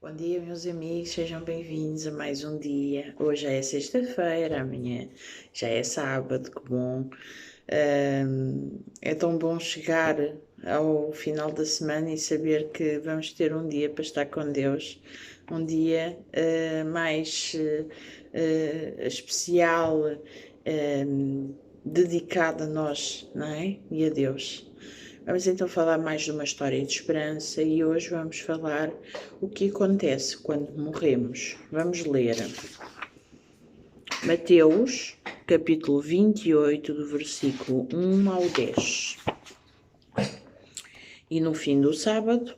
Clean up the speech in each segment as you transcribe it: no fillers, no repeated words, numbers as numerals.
Bom dia, meus amigos, sejam bem-vindos a mais um dia. Hoje já é sexta-feira, amanhã já é sábado, que bom. É tão bom chegar ao final da semana e saber que vamos ter um dia para estar com Deus, um dia mais especial, dedicado a nós, não é? E a Deus. Vamos então falar mais de uma história de esperança e hoje vamos falar o que acontece quando morremos. Vamos ler Mateus, capítulo 28, do versículo 1 ao 10. E no fim do sábado,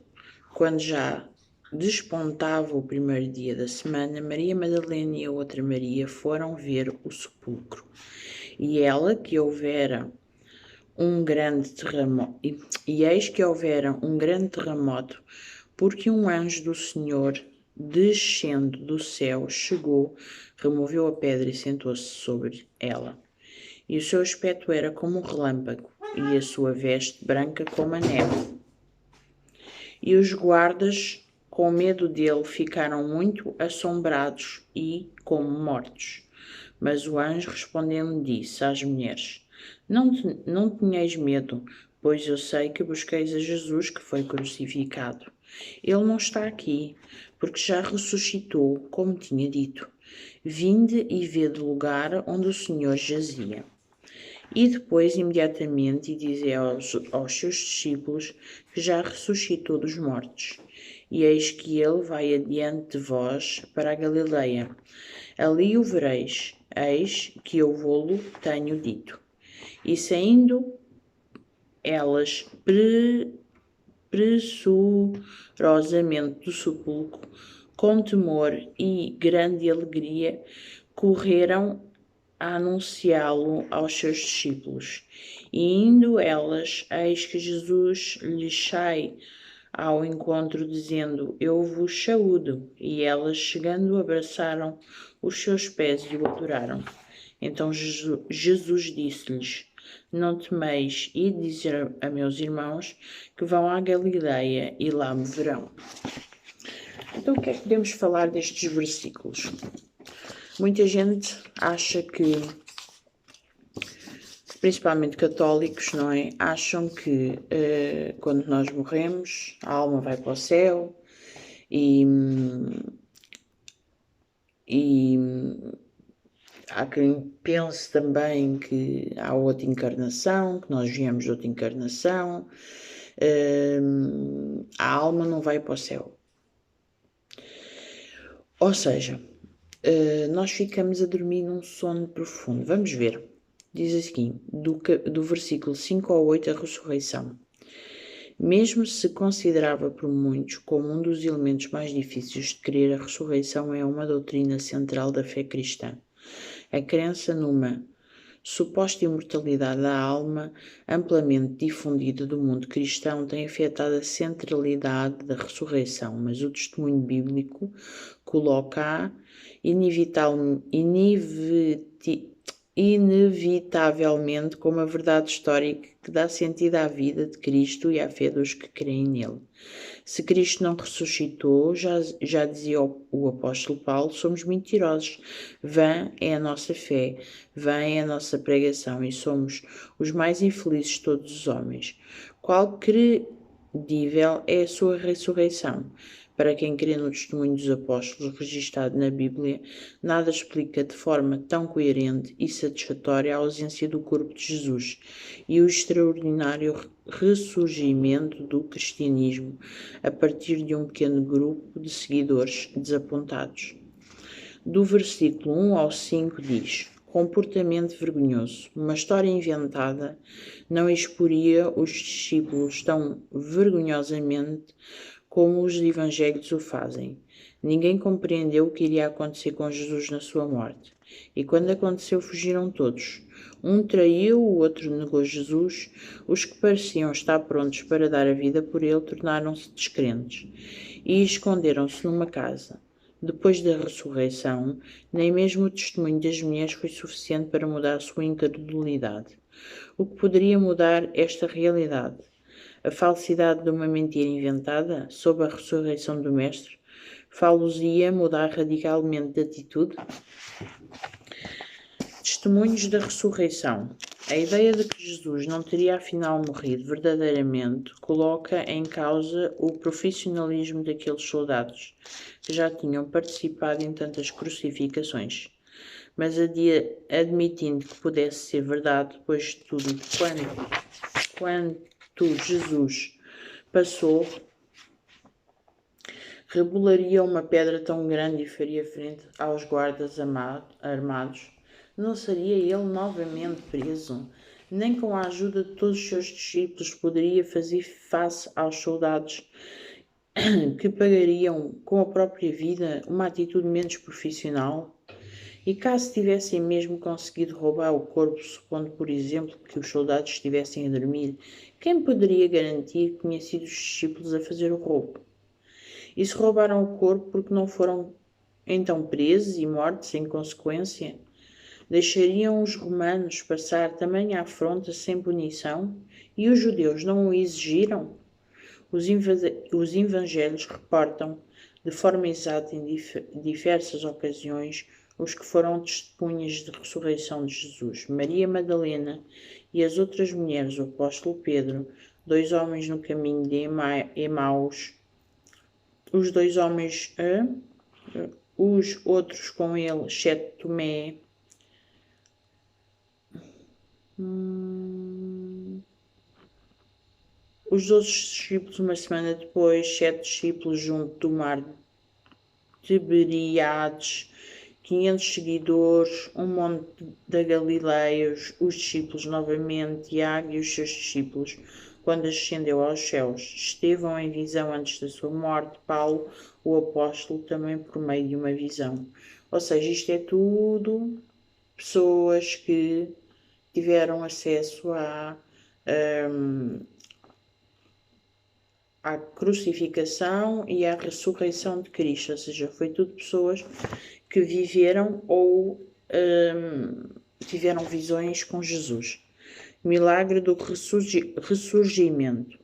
quando já despontava o primeiro dia da semana, Maria Madalena e a outra Maria foram ver o sepulcro. E ela, que houvera um grande terremoto, e eis que houvera um grande terremoto, porque um anjo do Senhor, descendo do céu, chegou, removeu a pedra e sentou-se sobre ela. E o seu aspecto era como um relâmpago, e a sua veste branca como a neve. E os guardas, com medo dele, ficaram muito assombrados e como mortos. Mas o anjo respondendo disse às mulheres: Não tenhais medo, pois eu sei que busqueis a Jesus que foi crucificado. Ele não está aqui, porque já ressuscitou, como tinha dito. Vinde e vede o lugar onde o Senhor jazia. E depois, imediatamente, dizei aos seus discípulos que já ressuscitou dos mortos. E eis que ele vai adiante de vós para a Galileia. Ali o vereis, eis que eu vou-lo tenho dito. E saindo elas pressurosamente do sepulcro, com temor e grande alegria, correram a anunciá-lo aos seus discípulos. E indo elas, eis que Jesus lhes sai ao encontro, dizendo: Eu vos saúdo. E elas, chegando, abraçaram os seus pés e o adoraram. Então Jesus disse-lhes: Não temeis, e dizer a meus irmãos que vão à Galileia e lá me verão. Então, o que é que podemos falar destes versículos? Muita gente acha que, principalmente católicos, não é? Acham que quando nós morremos, a alma vai para o céu e há quem pense também que há outra encarnação, que nós viemos de outra encarnação. A alma não vai para o céu. Ou seja, nós ficamos a dormir num sono profundo. Vamos ver. Diz assim, do versículo 5 ao 8, a ressurreição. Mesmo se considerava por muitos como um dos elementos mais difíceis de crer, a ressurreição é uma doutrina central da fé cristã. A crença numa suposta imortalidade da alma, amplamente difundida do mundo cristão, tem afetado a centralidade da ressurreição, mas o testemunho bíblico coloca-a inevitavelmente como a verdade histórica que dá sentido à vida de Cristo e à fé dos que creem nele. Se Cristo não ressuscitou, já dizia o apóstolo Paulo, somos mentirosos. Vã é a nossa fé, vã é a nossa pregação e somos os mais infelizes de todos os homens. Qual credível é a sua ressurreição? Para quem crê no testemunho dos apóstolos registado na Bíblia, nada explica de forma tão coerente e satisfatória a ausência do corpo de Jesus e o extraordinário ressurgimento do cristianismo a partir de um pequeno grupo de seguidores desapontados. Do versículo 1 ao 5 diz: Comportamento vergonhoso. Uma história inventada não exporia os discípulos tão vergonhosamente como os evangelhos o fazem. Ninguém compreendeu o que iria acontecer com Jesus na sua morte. E quando aconteceu, fugiram todos. Um traiu, o outro negou Jesus. Os que pareciam estar prontos para dar a vida por ele tornaram-se descrentes e esconderam-se numa casa. Depois da ressurreição, nem mesmo o testemunho das mulheres foi suficiente para mudar a sua incredulidade. O que poderia mudar esta realidade? A falsidade de uma mentira inventada sob a ressurreição do Mestre? fá-los-ia mudar radicalmente de atitude? Testemunhos da ressurreição. A ideia de que Jesus não teria afinal morrido verdadeiramente coloca em causa o profissionalismo daqueles soldados que já tinham participado em tantas crucificações. Mas admitindo que pudesse ser verdade, depois de tudo quanto Jesus passou, rebolaria uma pedra tão grande e faria frente aos guardas armados? Não seria ele novamente preso? Nem com a ajuda de todos os seus discípulos poderia fazer face aos soldados que pagariam com a própria vida uma atitude menos profissional? E caso tivessem mesmo conseguido roubar o corpo, supondo, por exemplo, que os soldados estivessem a dormir, quem poderia garantir que tinha sido os discípulos a fazer o roubo? E se roubaram o corpo porque não foram então presos e mortos em consequência? Deixariam os romanos passar tamanha afronta sem punição? E os judeus não o exigiram? Os evangelhos reportam, de forma exata em diversas ocasiões, os que foram testemunhas de ressurreição de Jesus: Maria Madalena e as outras mulheres, o apóstolo Pedro, 2 homens no caminho de Emaús, os 2 homens, os outros com ele, exceto Tomé, os outros discípulos uma semana depois, 7 discípulos junto do mar de Tiberíades, 500 seguidores, um monte da Galileia, os discípulos novamente, Tiago e os seus discípulos, quando ascendeu aos céus, Estevão em visão antes da sua morte, Paulo, o apóstolo, também por meio de uma visão. Ou seja, isto é tudo pessoas que tiveram acesso à crucificação e à ressurreição de Cristo, ou seja, foi tudo pessoas que viveram ou tiveram visões com Jesus. Milagre do ressurgimento.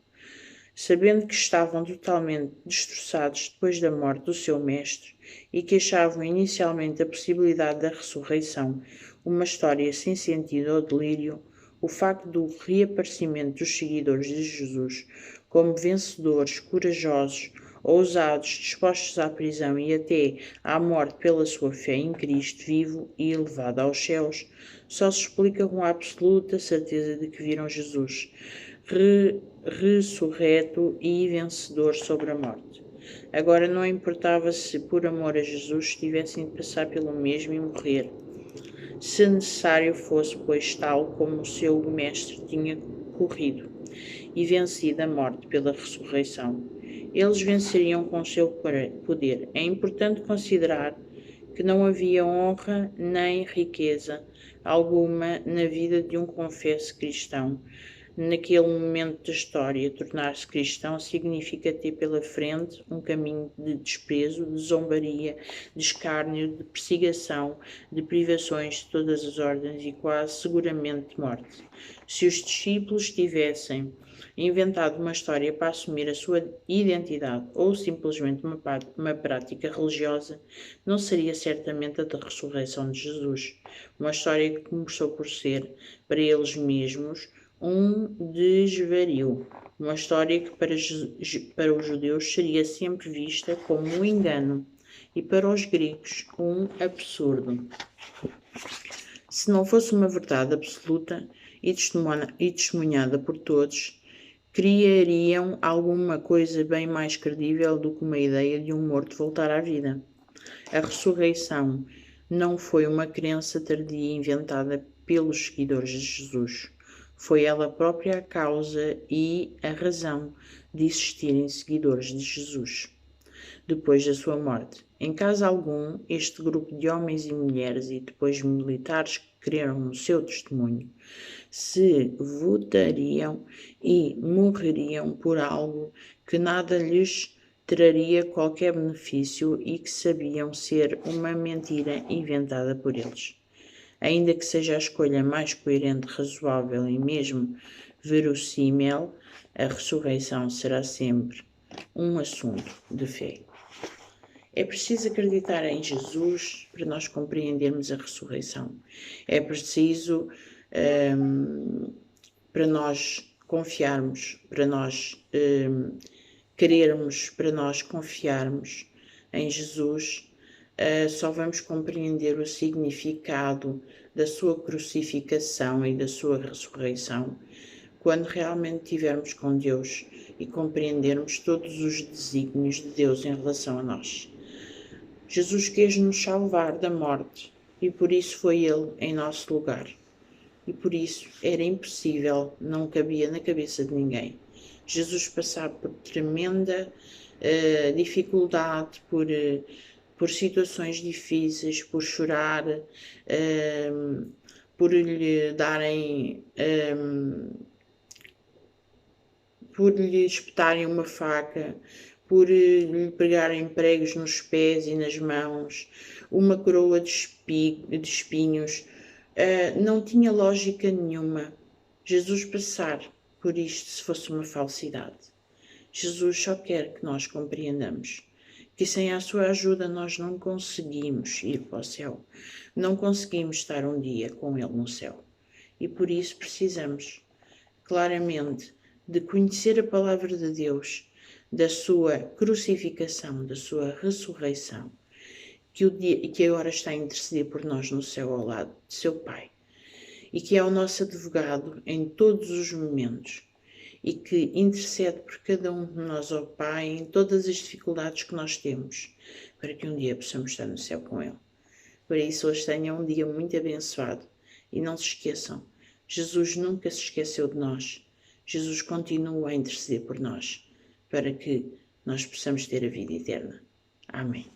Sabendo que estavam totalmente destroçados depois da morte do seu mestre e que achavam inicialmente a possibilidade da ressurreição uma história sem sentido ou delírio, o facto do reaparecimento dos seguidores de Jesus como vencedores, corajosos, ousados, dispostos à prisão e até à morte pela sua fé em Cristo vivo e elevado aos céus, só se explica com a absoluta certeza de que viram Jesus ressurreto e vencedor sobre a morte. Agora não importava se por amor a Jesus tivessem de passar pelo mesmo e morrer, se necessário fosse, pois tal como o seu mestre tinha corrido e vencido a morte pela ressurreição, eles venceriam com o seu poder. É importante considerar que não havia honra nem riqueza alguma na vida de um confesso cristão. Naquele momento da história, tornar-se cristão significa ter pela frente um caminho de desprezo, de zombaria, de escárnio, de perseguição, de privações de todas as ordens e quase seguramente de morte. Se os discípulos tivessem inventado uma história para assumir a sua identidade ou simplesmente uma prática religiosa, não seria certamente a da ressurreição de Jesus. Uma história que começou por ser, para eles mesmos, um desvario, uma história que para os judeus seria sempre vista como um engano e para os gregos um absurdo. Se não fosse uma verdade absoluta e testemunhada por todos, criariam alguma coisa bem mais credível do que uma ideia de um morto voltar à vida. A ressurreição não foi uma crença tardia inventada pelos seguidores de Jesus. Foi ela própria a causa e a razão de existirem seguidores de Jesus. Depois da sua morte, em caso algum, este grupo de homens e mulheres e depois militares que creram no seu testemunho se votariam e morreriam por algo que nada lhes traria qualquer benefício e que sabiam ser uma mentira inventada por eles. Ainda que seja a escolha mais coerente, razoável e mesmo verossímil, a ressurreição será sempre um assunto de fé. É preciso acreditar em Jesus para nós compreendermos a ressurreição. É preciso para nós confiarmos, para nós querermos, para nós confiarmos em Jesus. Só vamos compreender o significado da sua crucificação e da sua ressurreição quando realmente estivermos com Deus e compreendermos todos os desígnios de Deus em relação a nós. Jesus quis nos salvar da morte e por isso foi Ele em nosso lugar. E por isso era impossível, não cabia na cabeça de ninguém, Jesus passar por tremenda dificuldade, por situações difíceis, por chorar, por lhe darem, por lhe espetarem uma faca, por lhe pregarem pregos nos pés e nas mãos, uma coroa de espinhos. Não tinha lógica nenhuma Jesus passar por isto se fosse uma falsidade. Jesus só quer que nós compreendamos que sem a sua ajuda nós não conseguimos ir para o céu, não conseguimos estar um dia com Ele no céu. E por isso precisamos claramente de conhecer a palavra de Deus, da sua crucificação, da sua ressurreição, que agora está a interceder por nós no céu ao lado de seu Pai, e que é o nosso advogado em todos os momentos, e que intercede por cada um de nós ao Pai em todas as dificuldades que nós temos, para que um dia possamos estar no céu com Ele. Por isso, hoje tenham um dia muito abençoado, e não se esqueçam, Jesus nunca se esqueceu de nós. Jesus continua a interceder por nós, para que nós possamos ter a vida eterna. Amém.